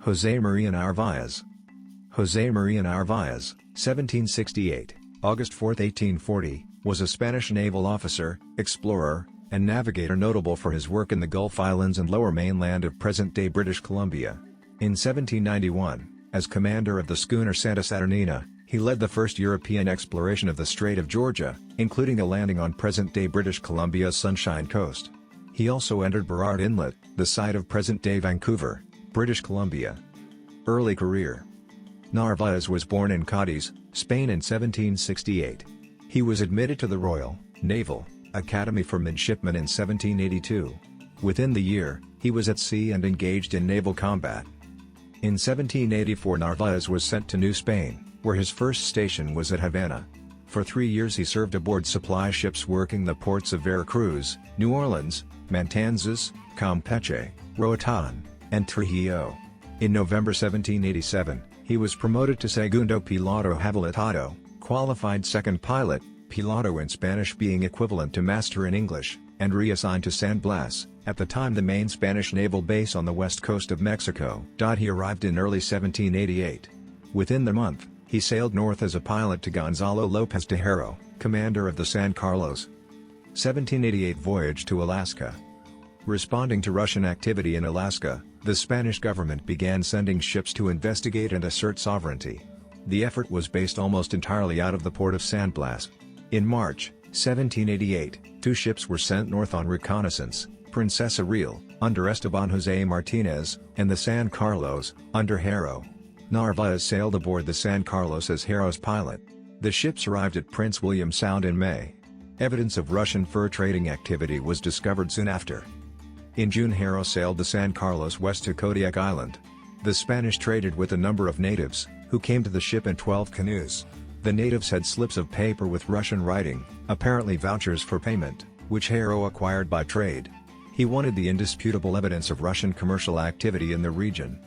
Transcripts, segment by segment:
José María Narváez. José María Narváez, 1768, August 4, 1840, was a Spanish naval officer, explorer, and navigator notable for his work in the Gulf Islands and lower mainland of present-day British Columbia. In 1791, as commander of the schooner Santa Saturnina, he led the first European exploration of the Strait of Georgia, including a landing on present-day British Columbia's Sunshine Coast. He also entered Burrard Inlet, the site of present-day Vancouver, British Columbia. Early career. Narváez was born in Cádiz, Spain in 1768. He was admitted to the Royal Naval Academy for Midshipmen in 1782. Within the year, he was at sea and engaged in naval combat. In 1784 Narváez was sent to New Spain, where his first station was at Havana. For 3 years he served aboard supply ships working the ports of Veracruz, New Orleans, Matanzas, Campeche, Roatán, and Trujillo. In November 1787, he was promoted to Segundo Piloto Habilitado, qualified second pilot, piloto in Spanish being equivalent to master in English, and reassigned to San Blas, at the time the main Spanish naval base on the west coast of Mexico. He arrived in early 1788. Within the month, he sailed north as a pilot to Gonzalo López de Haro, commander of the San Carlos. 1788 Voyage to Alaska. Responding to Russian activity in Alaska, the Spanish government began sending ships to investigate and assert sovereignty. The effort was based almost entirely out of the port of San Blas. In March 1788, 2 ships were sent north on reconnaissance, Princesa Real, under Esteban José Martínez, and the San Carlos, under Haro. Narváez sailed aboard the San Carlos as Haro's pilot. The ships arrived at Prince William Sound in May. Evidence of Russian fur trading activity was discovered soon after. In June Haro sailed the San Carlos west to Kodiak Island. The Spanish traded with a number of natives, who came to the ship in 12 canoes. The natives had slips of paper with Russian writing, apparently vouchers for payment, which Haro acquired by trade. He wanted the indisputable evidence of Russian commercial activity in the region.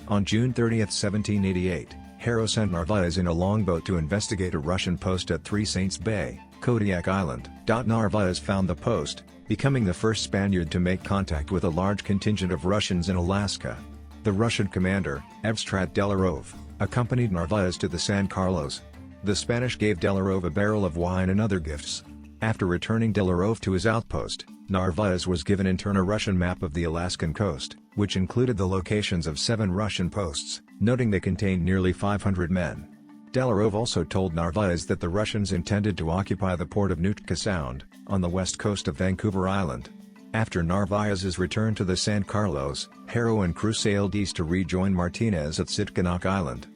On June 30, 1788, Haro sent Narváez in a longboat to investigate a Russian post at Three Saints Bay, Kodiak Island. Narváez found the post, becoming the first Spaniard to make contact with a large contingent of Russians in Alaska. The Russian commander, Evstrat Delarove, accompanied Narváez to the San Carlos. The Spanish gave Delarove a barrel of wine and other gifts. After returning Delarove to his outpost, Narváez was given in turn a Russian map of the Alaskan coast, which included the locations of 7 Russian posts, noting they contained nearly 500 men. Delarove also told Narváez that the Russians intended to occupy the port of Nootka Sound, on the west coast of Vancouver Island. After Narváez's return to the San Carlos, Haro and crew sailed east to rejoin Martínez at Sitkinak Island.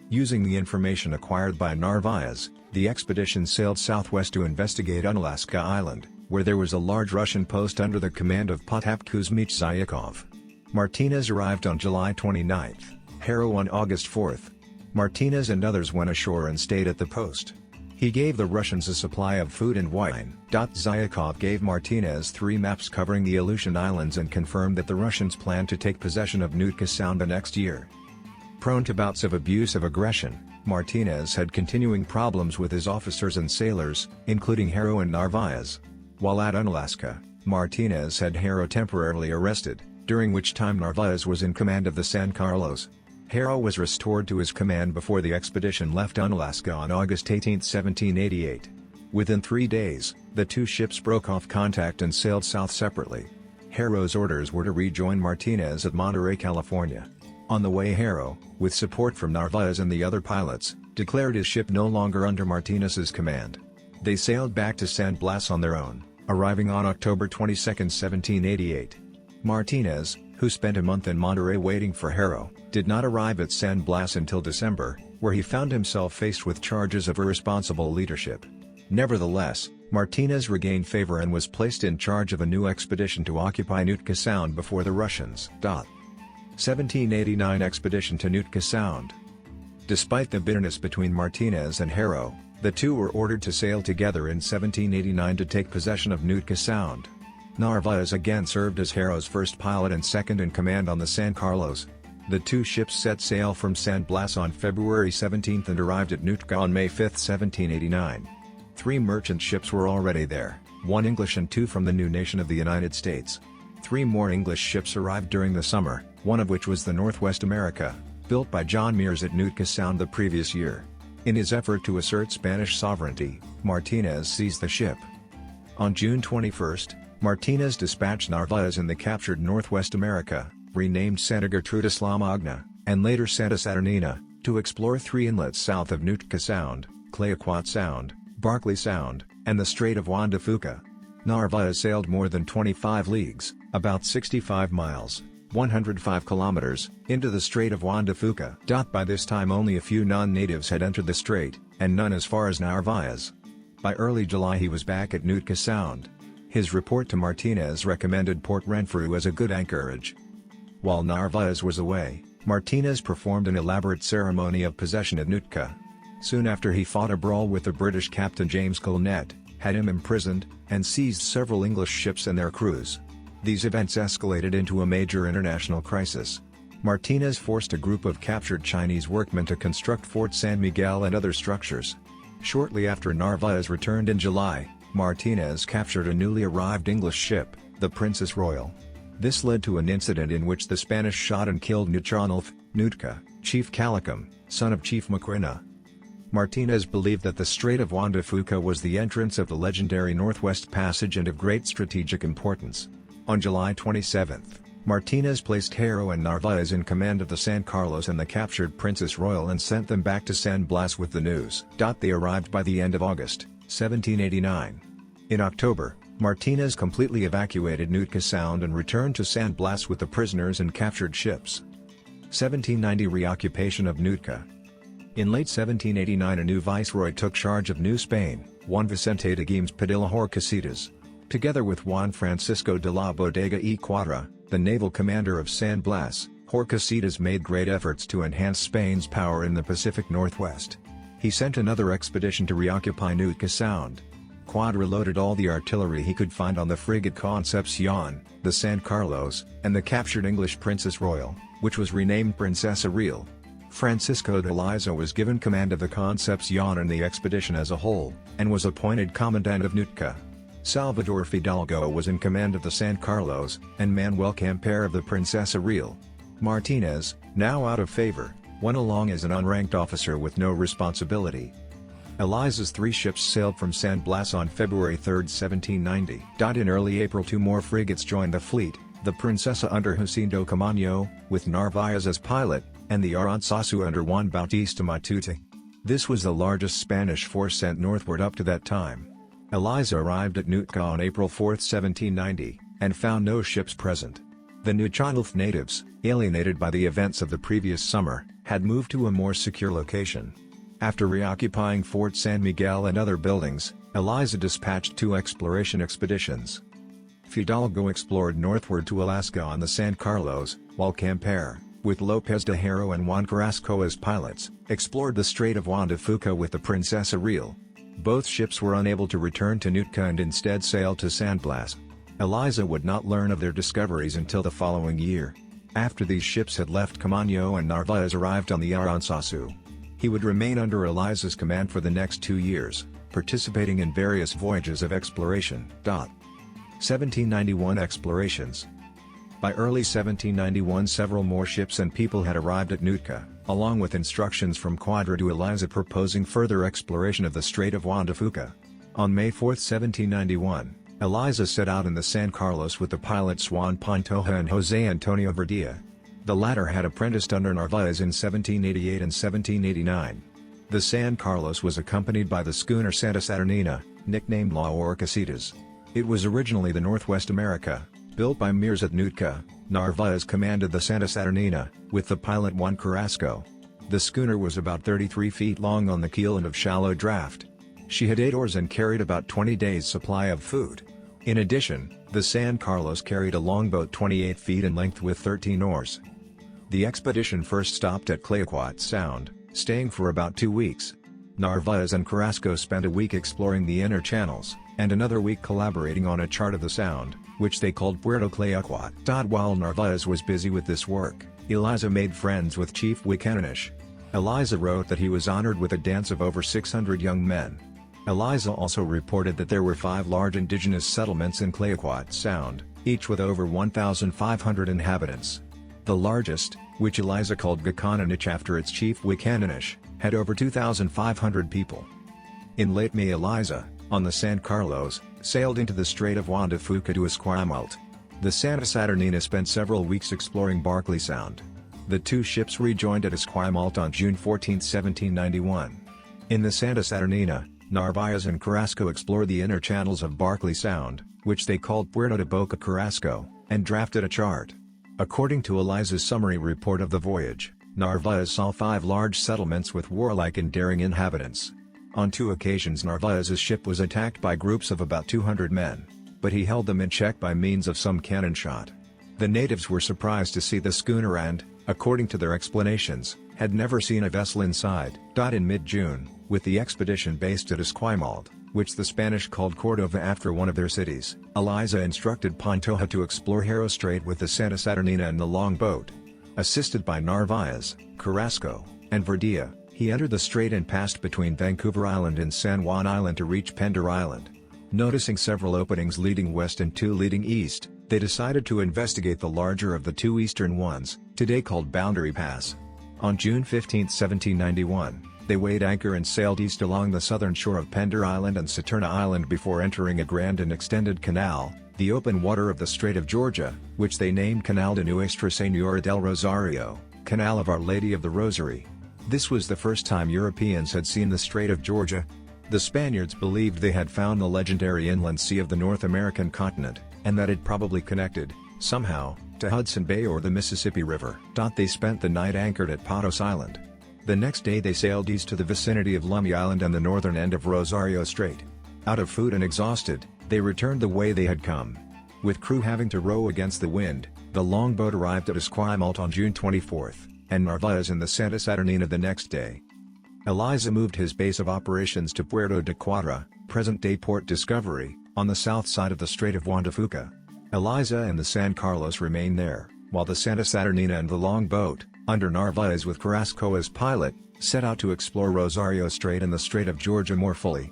Using the information acquired by Narváez, the expedition sailed southwest to investigate Unalaska Island, where there was a large Russian post under the command of Potap Kuzmich Zayakov. Martínez arrived on July 29, Haro on August 4. Martínez and others went ashore and stayed at the post. He gave the Russians a supply of food and wine. Zayakov gave Martínez 3 maps covering the Aleutian Islands and confirmed that the Russians planned to take possession of Nootka Sound the next year. Prone to bouts of abusive aggression, Martínez had continuing problems with his officers and sailors, including Haro and Narváez. While at Unalaska, Martínez had Haro temporarily arrested, during which time Narváez was in command of the San Carlos. Haro was restored to his command before the expedition left Unalaska on August 18, 1788. Within 3 days, the 2 ships broke off contact and sailed south separately. Haro's orders were to rejoin Martínez at Monterey, California. On the way Haro, with support from Narváez and the other pilots, declared his ship no longer under Martínez's command. They sailed back to San Blas on their own, arriving on October 22, 1788. Martínez, who spent a month in Monterey waiting for Haro, did not arrive at San Blas until December, where he found himself faced with charges of irresponsible leadership. Nevertheless, Martínez regained favor and was placed in charge of a new expedition to occupy Nootka Sound before the Russians. 1789 Expedition to Nootka Sound. Despite the bitterness between Martínez and Haro, the two were ordered to sail together in 1789 to take possession of Nootka Sound. Narváez again served as Haro's first pilot and second in command on the San Carlos. The 2 ships set sail from San Blas on February 17 and arrived at Nootka on May 5, 1789. 3 merchant ships were already there, 1 English and 2 from the new nation of the United States. 3 more English ships arrived during the summer, one of which was the Northwest America, built by John Mears at Nootka Sound the previous year. In his effort to assert Spanish sovereignty, Martinez seized the ship. On June 21, Martinez dispatched Narváez in the captured Northwest America, renamed Santa Gertrudis La Magna, and later Santa Saturnina, to explore 3 inlets south of Nootka Sound, Clayoquot Sound, Barkley Sound, and the Strait of Juan de Fuca. Narváez sailed more than 25 leagues, about 65 miles, 105 kilometers, into the Strait of Juan de Fuca. By this time only a few non-natives had entered the strait, and none as far as Narváez. By early July he was back at Nootka Sound. His report to Martinez recommended Port Renfrew as a good anchorage. While Narváez was away, Martinez performed an elaborate ceremony of possession at Nootka. Soon after he fought a brawl with the British captain James Colnett, had him imprisoned, and seized several English ships and their crews. These events escalated into a major international crisis. Martinez forced a group of captured Chinese workmen to construct Fort San Miguel and other structures. Shortly after Narváez returned in July, Martinez captured a newly arrived English ship, the Princess Royal. This led to an incident in which the Spanish shot and killed Nuchanulf, Nootka, Chief Calicum, son of Chief Maquina. Martinez believed that the Strait of Juan de Fuca was the entrance of the legendary Northwest Passage and of great strategic importance. On July 27, Martinez placed Haro and Narváez in command of the San Carlos and the captured Princess Royal and sent them back to San Blas with the news. They arrived by the end of August, 1789. In October, Martinez completely evacuated Nootka Sound and returned to San Blas with the prisoners and captured ships. 1790 Reoccupation of Nootka. In late 1789 a new viceroy took charge of New Spain, Juan Vicente de Guimes Padilla Horcasitas. Together with Juan Francisco de la Bodega y Cuadra, the naval commander of San Blas, Horcasitas made great efforts to enhance Spain's power in the Pacific Northwest. He sent another expedition to reoccupy Nootka Sound. Cuadra loaded all the artillery he could find on the frigate Concepcion, the San Carlos, and the captured English Princess Royal, which was renamed Princesa Real. Francisco de Liza was given command of the Concepcion and the expedition as a whole, and was appointed commandant of Nootka. Salvador Fidalgo was in command of the San Carlos, and Manuel Camper of the Princesa Real. Martinez, now out of favor, went along as an unranked officer with no responsibility. Eliza's 3 ships sailed from San Blas on February 3, 1790. In early April 2 more frigates joined the fleet, the Princesa under Jacinto Camaño, with Narváez as pilot, and the Aranzazu under Juan Bautista Matute. This was the largest Spanish force sent northward up to that time. Eliza arrived at Nootka on April 4, 1790, and found no ships present. The Nuchanulf natives, alienated by the events of the previous summer, had moved to a more secure location. After reoccupying Fort San Miguel and other buildings, Eliza dispatched 2 exploration expeditions. Fidalgo explored northward to Alaska on the San Carlos, while Camper, with Lopez de Haro and Juan Carrasco as pilots, explored the Strait of Juan de Fuca with the Princesa Real. Both ships were unable to return to Nootka and instead sailed to San Blas. Eliza would not learn of their discoveries until the following year. After these ships had left Camaño and Narváez arrived on the Aranzazu. He would remain under Eliza's command for the next 2 years, participating in various voyages of exploration. 1791 Explorations. By early 1791 several more ships and people had arrived at Nootka, along with instructions from Cuadra to Eliza proposing further exploration of the Strait of Juan de Fuca. On May 4, 1791, Eliza set out in the San Carlos with the pilots Juan Pantoja and José Antonio Verdilla. The latter had apprenticed under Narváez in 1788 and 1789. The San Carlos was accompanied by the schooner Santa Saturnina, nicknamed La Horcasitas. It was originally the Northwest America, built by Mears at Nootka. Narváez commanded the Santa Saturnina, with the pilot Juan Carrasco. The schooner was about 33 feet long on the keel and of shallow draft. She had 8 oars and carried about 20 days' supply of food. In addition, the San Carlos carried a longboat 28 feet in length with 13 oars. The expedition first stopped at Clayoquot Sound, staying for about 2 weeks. Narváez and Carrasco spent a week exploring the inner channels, and another week collaborating on a chart of the sound, which they called Puerto Clayoquot. While Narváez was busy with this work, Eliza made friends with Chief Wicanish. Eliza wrote that he was honored with a dance of over 600 young men. Eliza also reported that there were 5 large indigenous settlements in Clayoquot Sound, each with over 1,500 inhabitants. The largest, which Eliza called Gakananich after its chief Wikananish, had over 2,500 people. In late May, Eliza, on the San Carlos, sailed into the Strait of Juan de Fuca to Esquimalt. The Santa Saturnina spent several weeks exploring Barkley Sound. The two ships rejoined at Esquimalt on June 14, 1791. In the Santa Saturnina, Narváez and Carrasco explored the inner channels of Barkley Sound, which they called Puerto de Boca Carrasco, and drafted a chart. According to Eliza's summary report of the voyage, Narváez saw 5 large settlements with warlike and daring inhabitants. On 2 occasions Narváez's ship was attacked by groups of about 200 men, but he held them in check by means of some cannon shot. The natives were surprised to see the schooner and, according to their explanations, had never seen a vessel inside. In mid-June, with the expedition based at Esquimalt, which the Spanish called Cordova after one of their cities, Eliza instructed Pantoja to explore Haro Strait with the Santa Saturnina and the longboat. Assisted by Narváez, Carrasco, and Verdilla, he entered the strait and passed between Vancouver Island and San Juan Island to reach Pender Island. Noticing several openings leading west and 2 leading east, they decided to investigate the larger of the 2 eastern ones, today called Boundary Pass. On June 15, 1791, they weighed anchor and sailed east along the southern shore of Pender Island and Saturna Island before entering a grand and extended canal, the open water of the Strait of Georgia, which they named Canal de Nuestra Señora del Rosario, Canal of Our Lady of the Rosary. This was the first time Europeans had seen the Strait of Georgia. The Spaniards believed they had found the legendary inland sea of the North American continent, and that it probably connected, somehow, to Hudson Bay or the Mississippi River. They spent the night anchored at Patos Island. The next day they sailed east to the vicinity of Lummi Island and the northern end of Rosario Strait. Out of food and exhausted, they returned the way they had come. With crew having to row against the wind, the longboat arrived at Esquimalt on June 24, and Narváez in the Santa Saturnina the next day. Eliza moved his base of operations to Puerto de Cuadra, present-day Port Discovery, on the south side of the Strait of Juan de Fuca. Eliza and the San Carlos remained there, while the Santa Saturnina and the longboat, under Narváez with Carrasco as pilot, set out to explore Rosario Strait and the Strait of Georgia more fully.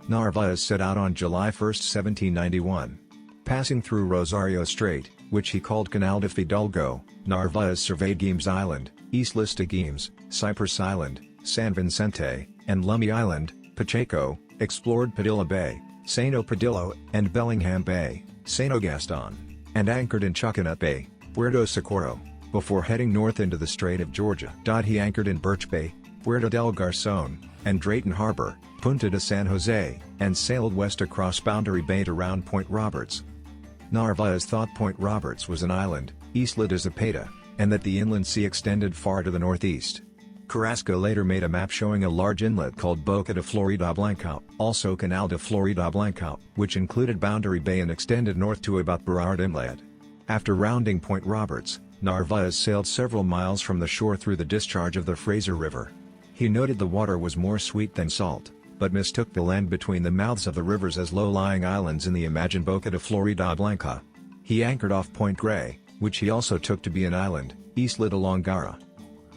Narváez set out on July 1, 1791. Passing through Rosario Strait, which he called Canal de Fidalgo, Narváez surveyed Guimes Island, Islas de Guimes, Cypress Island, San Vicente, and Lummi Island, Pacheco, explored Padilla Bay, Sano Padillo, and Bellingham Bay, Sano Gaston, and anchored in Chuckanut Bay, Puerto Socorro, before heading north into the Strait of Georgia. He anchored in Birch Bay, Puerto del Garzón, and Drayton Harbor, Punta de San Jose, and sailed west across Boundary Bay to round Point Roberts. Narváez thought Point Roberts was an island, Isla de Zapata, and that the inland sea extended far to the northeast. Carrasco later made a map showing a large inlet called Boca de Florida Blanca, also Canal de Florida Blanca, which included Boundary Bay and extended north to about Burrard Inlet. After rounding Point Roberts, Narváez sailed several miles from the shore through the discharge of the Fraser River. He noted the water was more sweet than salt, but mistook the land between the mouths of the rivers as low-lying islands in the imagined Boca de Florida Blanca. He anchored off Point Grey, which he also took to be an island, Isla de Longara.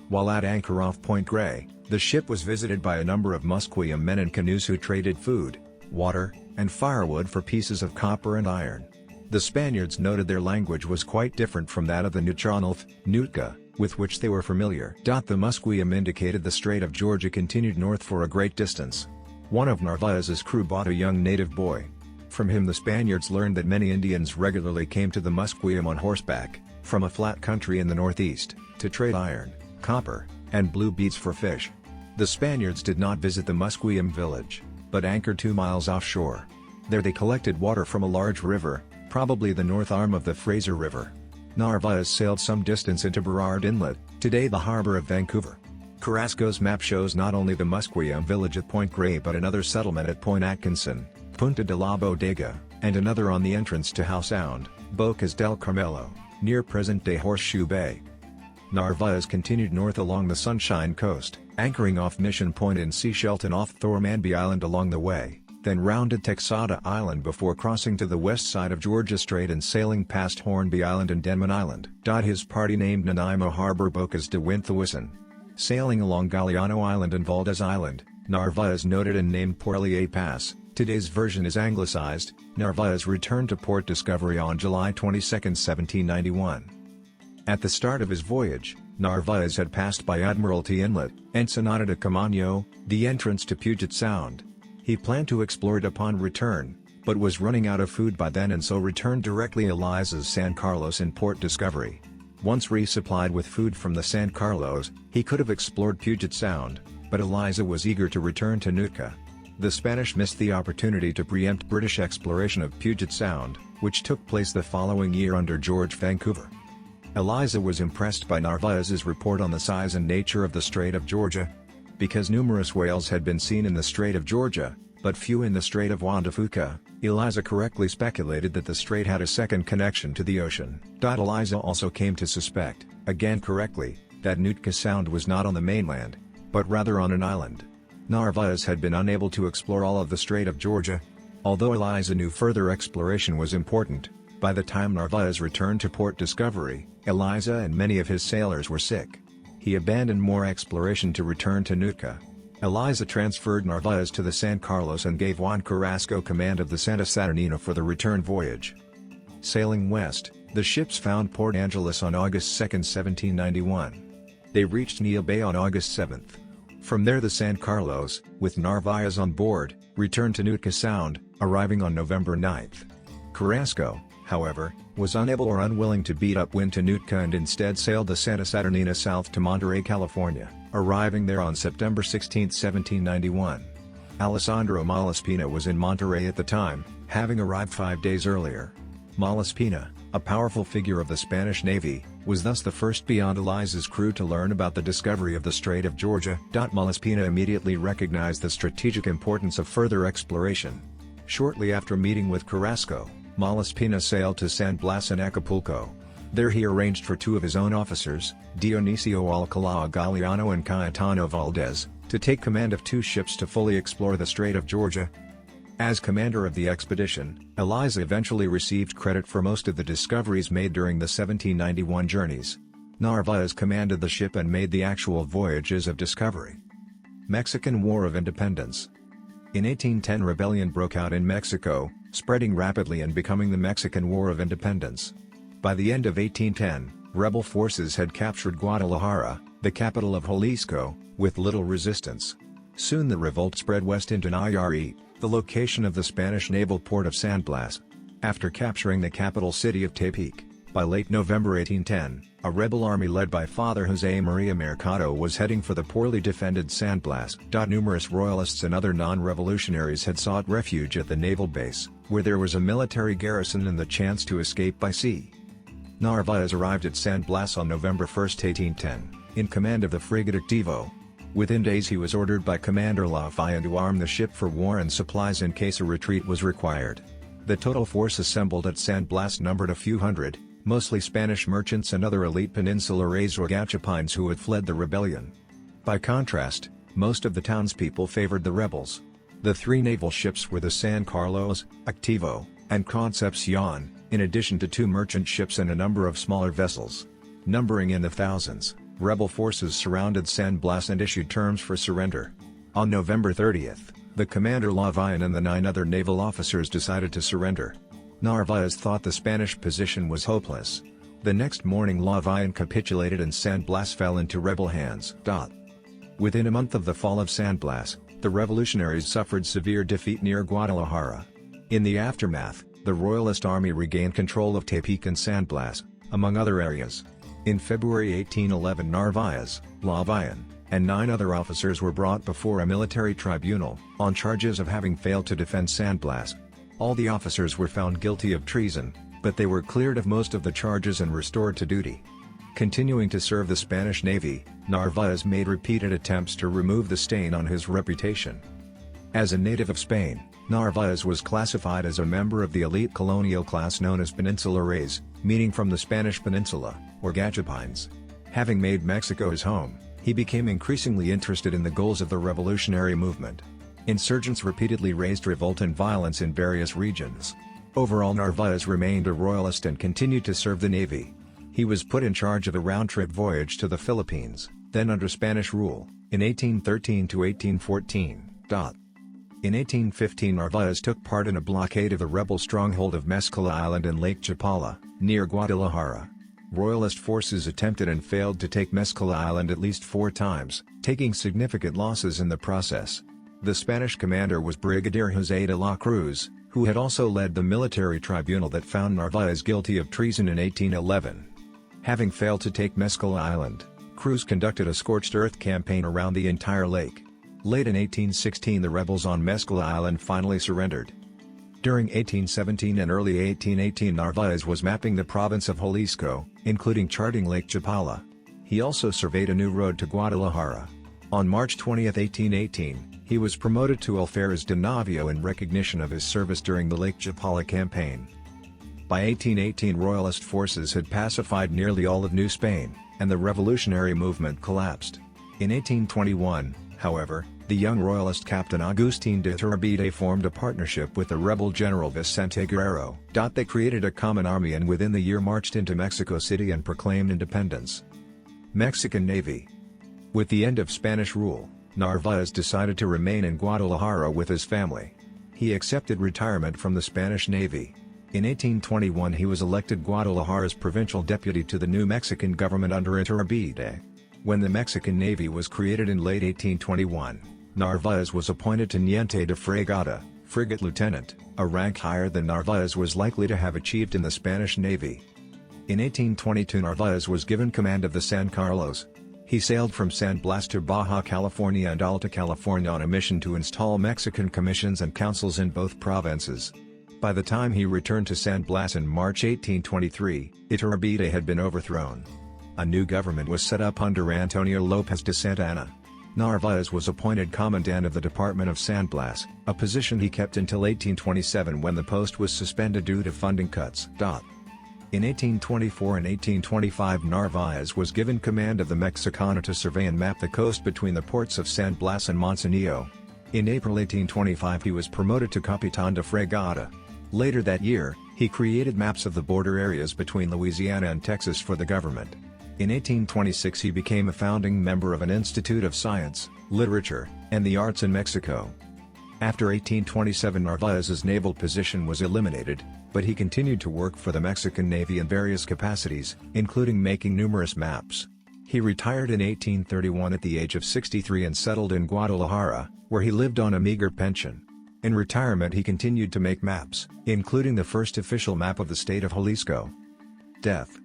While at anchor off Point Grey, the ship was visited by a number of Musqueam men in canoes who traded food, water, and firewood for pieces of copper and iron. The Spaniards noted their language was quite different from that of the Nootka, with which they were familiar. The Musqueam indicated the Strait of Georgia continued north for a great distance. One of Narváez's crew bought a young native boy. From him the Spaniards learned that many Indians regularly came to the Musqueam on horseback, from a flat country in the northeast, to trade iron, copper, and blue beads for fish. The Spaniards did not visit the Musqueam village, but anchored 2 miles offshore. There they collected water from a large river, probably the north arm of the Fraser River. Narváez sailed some distance into Burrard Inlet, today the harbor of Vancouver. Carrasco's map shows not only the Musqueam village at Point Grey but another settlement at Point Atkinson, Punta de la Bodega, and another on the entrance to Howe Sound, Bocas del Carmelo, near present-day Horseshoe Bay. Narváez continued north along the Sunshine Coast, anchoring off Mission Point in Seashelt and off Thormanby Island along the way, then rounded Texada Island before crossing to the west side of Georgia Strait and sailing past Hornby Island and Denman Island. His party named Nanaimo Harbor Bocas de Winthawissen. Sailing along Galiano Island and Valdez Island, Narváez noted and named Porlier Pass. Today's version is anglicized. Narváez returned to Port Discovery on July 22, 1791. At the start of his voyage, Narváez had passed by Admiralty Inlet, Ensenada de Camaño, the entrance to Puget Sound. He planned to explore it upon return, but was running out of food by then and so returned directly Eliza's San Carlos in Port Discovery. Once resupplied with food from the San Carlos, he could have explored Puget Sound, but Eliza was eager to return to Nootka. The Spanish missed the opportunity to preempt British exploration of Puget Sound, which took place the following year under George Vancouver. Eliza was impressed by Narváez's report on the size and nature of the Strait of Georgia. Because numerous whales had been seen in the Strait of Georgia, but few in the Strait of Juan de Fuca, Eliza correctly speculated that the strait had a second connection to the ocean. Eliza also came to suspect, again correctly, that Nootka Sound was not on the mainland, but rather on an island. Narváez had been unable to explore all of the Strait of Georgia. Although Eliza knew further exploration was important, by the time Narváez returned to Port Discovery, Eliza and many of his sailors were sick. He abandoned more exploration to return to Nootka. Eliza transferred Narváez to the San Carlos and gave Juan Carrasco command of the Santa Saturnina for the return voyage. Sailing west, the ships found Port Angeles on August 2, 1791. They reached Neal Bay on August 7. From there the San Carlos, with Narváez on board, returned to Nootka Sound, arriving on November 9. Carrasco, however, was unable or unwilling to beat upwind to Nootka and instead sailed the Santa Saturnina south to Monterey, California, arriving there on September 16, 1791. Alessandro Malaspina was in Monterey at the time, having arrived 5 days earlier. Malaspina, a powerful figure of the Spanish Navy, was thus the first beyond Eliza's crew to learn about the discovery of the Strait of Georgia. Malaspina immediately recognized the strategic importance of further exploration. Shortly after meeting with Carrasco, Malaspina sailed to San Blas in Acapulco. There he arranged for two of his own officers, Dionisio Alcalá Galeano and Cayetano Valdez, to take command of two ships to fully explore the Strait of Georgia. As commander of the expedition, Eliza eventually received credit for most of the discoveries made during the 1791 journeys. Narváez commanded the ship and made the actual voyages of discovery. Mexican War of Independence. In 1810 rebellion broke out in Mexico, spreading rapidly and becoming the Mexican War of Independence. By the end of 1810, rebel forces had captured Guadalajara, the capital of Jalisco, with little resistance. Soon the revolt spread west into Nayarit, the location of the Spanish naval port of San Blas. After capturing the capital city of Tepic, by late November 1810, a rebel army led by Father José María Mercado was heading for the poorly defended San Blas. Numerous royalists and other non-revolutionaries had sought refuge at the naval base, where there was a military garrison and the chance to escape by sea. Narváez arrived at San Blas on November 1, 1810, in command of the frigate Activo. Within days he was ordered by Commander Lafayette to arm the ship for war and supplies in case a retreat was required. The total force assembled at San Blas numbered a few hundred, mostly Spanish merchants and other elite Peninsular Reoccupines who had fled the rebellion. By contrast, most of the townspeople favored the rebels. The three naval ships were the San Carlos, Activo, and Concepcion, in addition to two merchant ships and a number of smaller vessels. Numbering in the thousands, rebel forces surrounded San Blas and issued terms for surrender. On November 30, the commander Lavayan and the 9 other naval officers decided to surrender. Narváez thought the Spanish position was hopeless. The next morning Lavayan capitulated and San Blas fell into rebel hands. Within a month of the fall of San Blas, the revolutionaries suffered severe defeat near Guadalajara. In the aftermath, the Royalist army regained control of Tepic and San Blas, among other areas. In February 1811 Narváez, Lavayan, and 9 other officers were brought before a military tribunal, on charges of having failed to defend San Blas. All the officers were found guilty of treason, but they were cleared of most of the charges and restored to duty. Continuing to serve the Spanish Navy, Narváez made repeated attempts to remove the stain on his reputation. As a native of Spain, Narváez was classified as a member of the elite colonial class known as Peninsulares, meaning from the Spanish Peninsula, or Gachapines. Having made Mexico his home, he became increasingly interested in the goals of the revolutionary movement. Insurgents repeatedly raised revolt and violence in various regions. Overall Narváez remained a royalist and continued to serve the Navy. He was put in charge of a round-trip voyage to the Philippines, then under Spanish rule, in 1813 to 1814. In 1815 Narváez took part in a blockade of the rebel stronghold of Mescala Island and Lake Chapala, near Guadalajara. Royalist forces attempted and failed to take Mescala Island at least 4 times, taking significant losses in the process. The Spanish commander was Brigadier José de la Cruz, who had also led the military tribunal that found Narváez guilty of treason in 1811. Having failed to take Mescala Island, Cruz conducted a scorched earth campaign around the entire lake. Late in 1816 the rebels on Mescala Island finally surrendered. During 1817 and early 1818 Narváez was mapping the province of Jalisco, including charting Lake Chapala. He also surveyed a new road to Guadalajara. On March 20, 1818, he was promoted to alferez de navio in recognition of his service during the Lake Chapala campaign. By 1818 Royalist forces had pacified nearly all of New Spain, and the revolutionary movement collapsed. In 1821, however, the young Royalist captain Agustín de Iturbide formed a partnership with the rebel general Vicente Guerrero. They created a common army and within the year marched into Mexico City and proclaimed independence. Mexican Navy. With the end of Spanish rule, Narváez decided to remain in Guadalajara with his family. He accepted retirement from the Spanish Navy. In 1821 he was elected Guadalajara's provincial deputy to the new Mexican government under Iturbide. When the Mexican Navy was created in late 1821, Narváez was appointed Teniente de Fragata, frigate lieutenant, a rank higher than Narváez was likely to have achieved in the Spanish Navy. In 1822 Narváez was given command of the San Carlos. He sailed from San Blas to Baja California and Alta California on a mission to install Mexican commissions and councils in both provinces. By the time he returned to San Blas in March 1823, Iturbide had been overthrown. A new government was set up under Antonio López de Santa Anna. Narváez was appointed commandant of the Department of San Blas, a position he kept until 1827 when the post was suspended due to funding cuts. In 1824 and 1825 Narváez was given command of the Mexicana to survey and map the coast between the ports of San Blas and Manzanillo. In April 1825 he was promoted to Capitán de Fragata. Later that year, he created maps of the border areas between Louisiana and Texas for the government. In 1826 he became a founding member of an Institute of Science, Literature, and the Arts in Mexico. After 1827 Narváez's naval position was eliminated, but he continued to work for the Mexican Navy in various capacities, including making numerous maps. He retired in 1831 at the age of 63 and settled in Guadalajara, where he lived on a meager pension. In retirement he continued to make maps, including the first official map of the state of Jalisco. Death.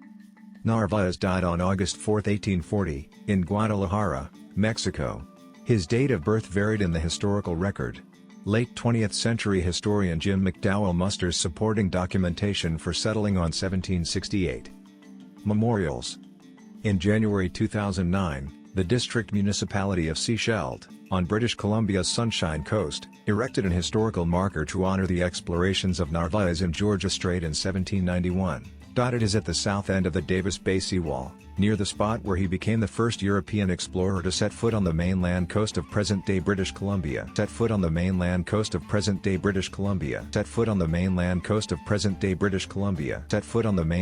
Narváez died on August 4, 1840, in Guadalajara, Mexico. His date of birth varied in the historical record. Late 20th century historian Jim McDowell musters supporting documentation for settling on 1768. Memorials. In January 2009, the district municipality of Sechelt, on British Columbia's Sunshine Coast, erected an historical marker to honor the explorations of Narváez in Georgia Strait in 1791. It is at the south end of the Davis Bay seawall, near the spot where he became the first European explorer to set foot on the mainland coast of present-day British Columbia. Set foot on the mainland coast of present-day British Columbia. Set foot on the mainland coast of present-day British Columbia. Set foot on the mainland